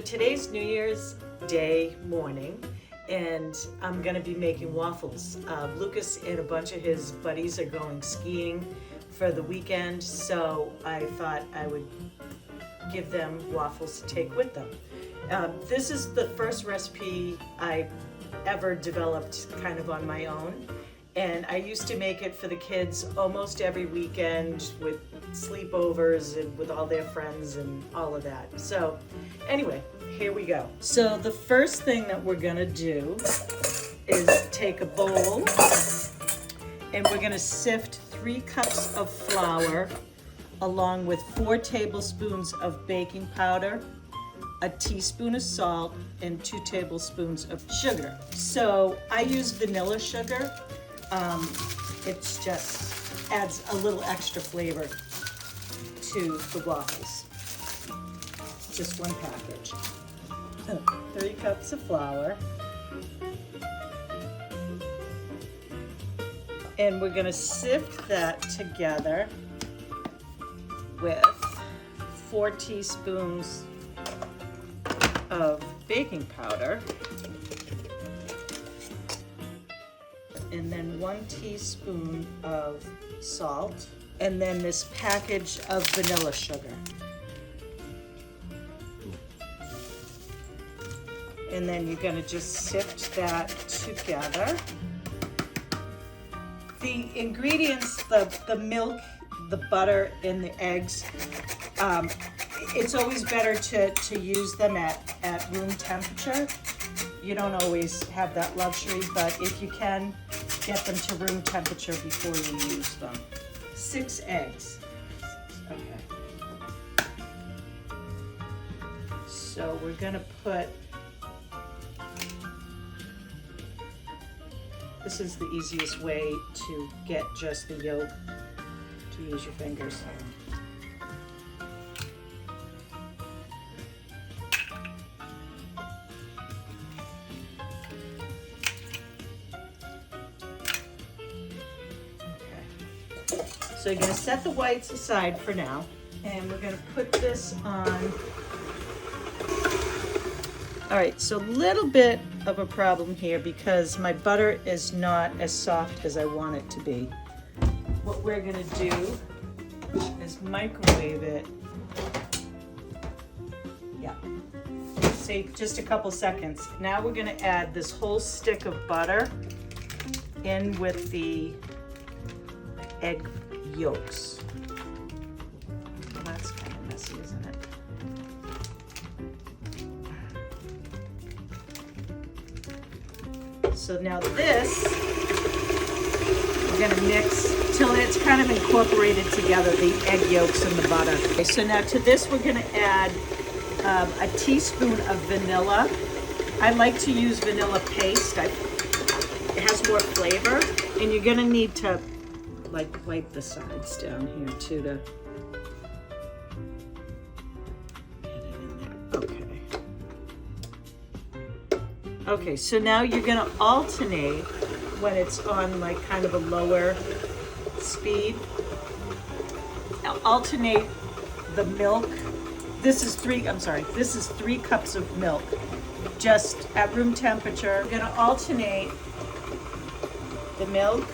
today's New Year's Day morning, and I'm gonna be making waffles. Lucas and a bunch of his buddies are going skiing for the weekend, so I thought I would give them waffles to take with them. This is the first recipe I ever developed kind of on my own, and I used to make it for the kids almost every weekend with sleepovers and with all their friends and all of that. So anyway, here we go. So the first thing that we're gonna do is take a bowl and we're gonna sift 3 cups of flour along with 4 tablespoons of baking powder, a teaspoon of salt, and 2 tablespoons of sugar. So I use vanilla sugar. It just adds a little extra flavor to the waffles. Just 1 package. 3 cups of flour. And we're gonna sift that together with 4 teaspoons of baking powder, and then 1 teaspoon of salt, and then this package of vanilla sugar. And then you're gonna just sift that together. The ingredients, the milk, the butter, and the eggs, it's always better to use them at room temperature. You don't always have that luxury, but if you can, get them to room temperature before you use them. 6 eggs. Okay. So we're gonna put, this is the easiest way to get just the yolk, to use your fingers. So you're gonna set the whites aside for now, and we're gonna put this on. All right, so a little bit of a problem here because my butter is not as soft as I want it to be. What we're gonna do is microwave it. Yeah, say just a couple seconds. Now we're gonna add this whole stick of butter in with the egg yolks. Well, that's kind of messy, isn't it? So now this, we're gonna mix till it's kind of incorporated together, the egg yolks and the butter. Okay, so now to this we're gonna add a teaspoon of vanilla. I like to use vanilla paste. It has more flavor, and you're gonna need to like wipe the sides down here too to get it in there. Okay. Okay, so now you're gonna alternate when it's on like kind of a lower speed. Now alternate the milk. This is 3 cups of milk, just at room temperature. You're gonna alternate the milk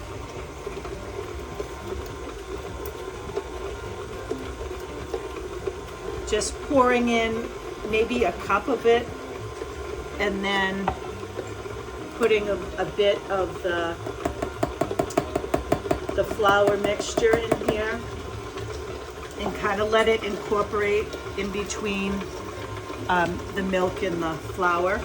just pouring in maybe a cup of it, and then putting a bit of the flour mixture in here, and kind of let it incorporate in between the milk and the flour.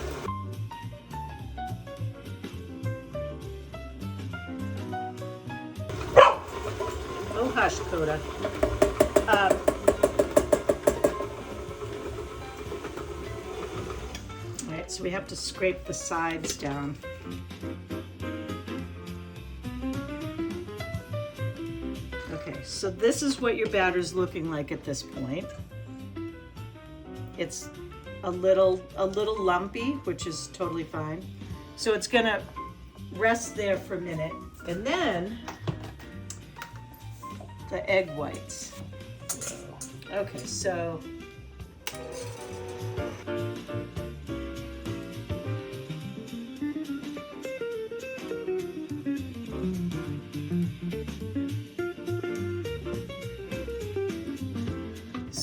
Oh hush, Coda. So we have to scrape the sides down. Okay, so this is what your batter's looking like at this point. It's a little lumpy, which is totally fine. So it's gonna rest there for a minute, and then the egg whites. Okay, so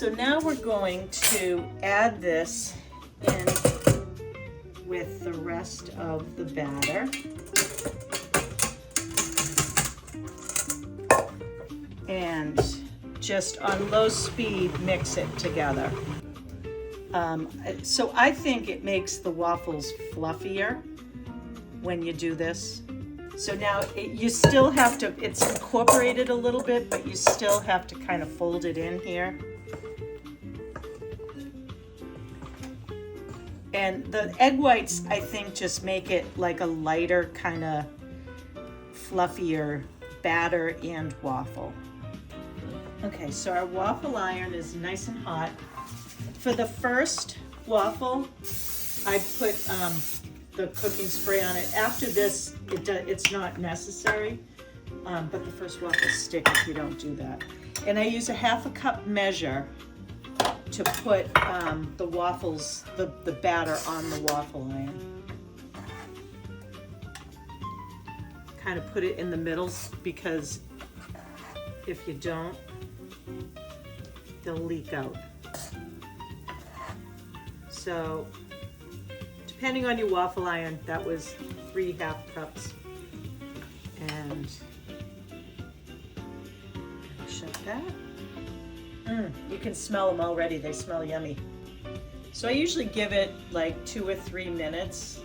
So now we're going to add this in with the rest of the batter. And just on low speed, mix it together. So I think it makes the waffles fluffier when you do this. So now you still have to, it's incorporated a little bit, but you still have to kind of fold it in here. And the egg whites, I think, just make it like a lighter, kind of fluffier batter and waffle. Okay, so our waffle iron is nice and hot. For the first waffle, I put the cooking spray on it. After this, it's not necessary, but the first waffles stick if you don't do that. And I use a 1/2 cup measure to put the waffles, the batter on the waffle iron. Kind of put it in the middle, because if you don't, they'll leak out. So depending on your waffle iron, that was 3 1/2 cups. And shut that. You can smell them already, they smell yummy. So I usually give it like 2 or 3 minutes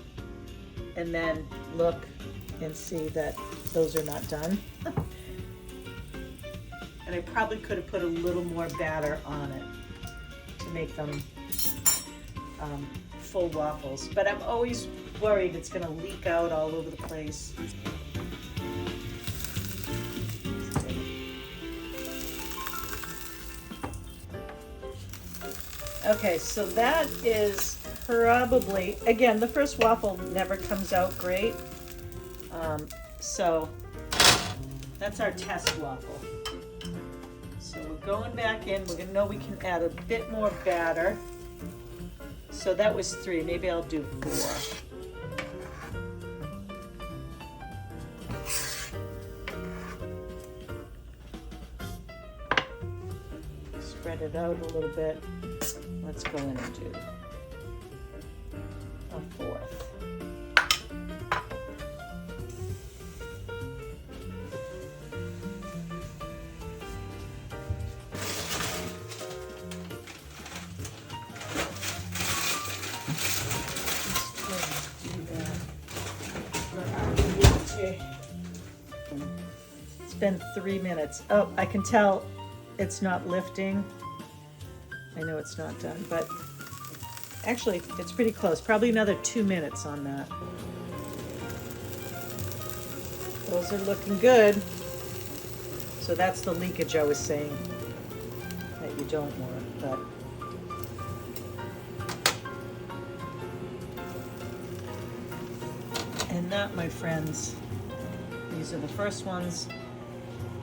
and then look and see that those are not done. And I probably could have put a little more batter on it to make them full waffles. But I'm always worried it's gonna leak out all over the place. Okay, so that is probably, again, the first waffle never comes out great. So that's our test waffle. So we're going back in, we're gonna know we can add a bit more batter. So that was 3, maybe I'll do 4. Spread it out a little bit. Let's go in and do a 4th. It's been 3 minutes. Oh, I can tell it's not lifting. I know it's not done, but actually it's pretty close. Probably another 2 minutes on that. Those are looking good. So that's the leakage I was saying that you don't want, but and that, my friends, these are the first ones,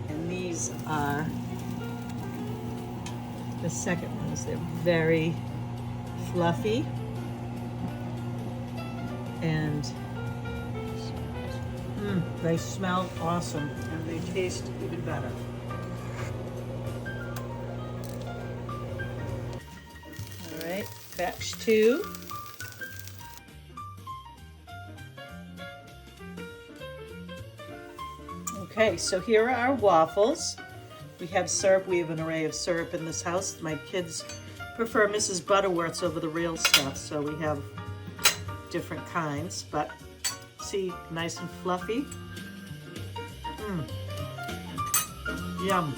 and these are the second ones. They're very fluffy and they smell awesome, and they taste even better. All right, batch 2. Okay, so here are our waffles. We have syrup. We have an array of syrup in this house. My kids prefer Mrs. Butterworth's over the real stuff, so we have different kinds, but see, nice and fluffy. Yum.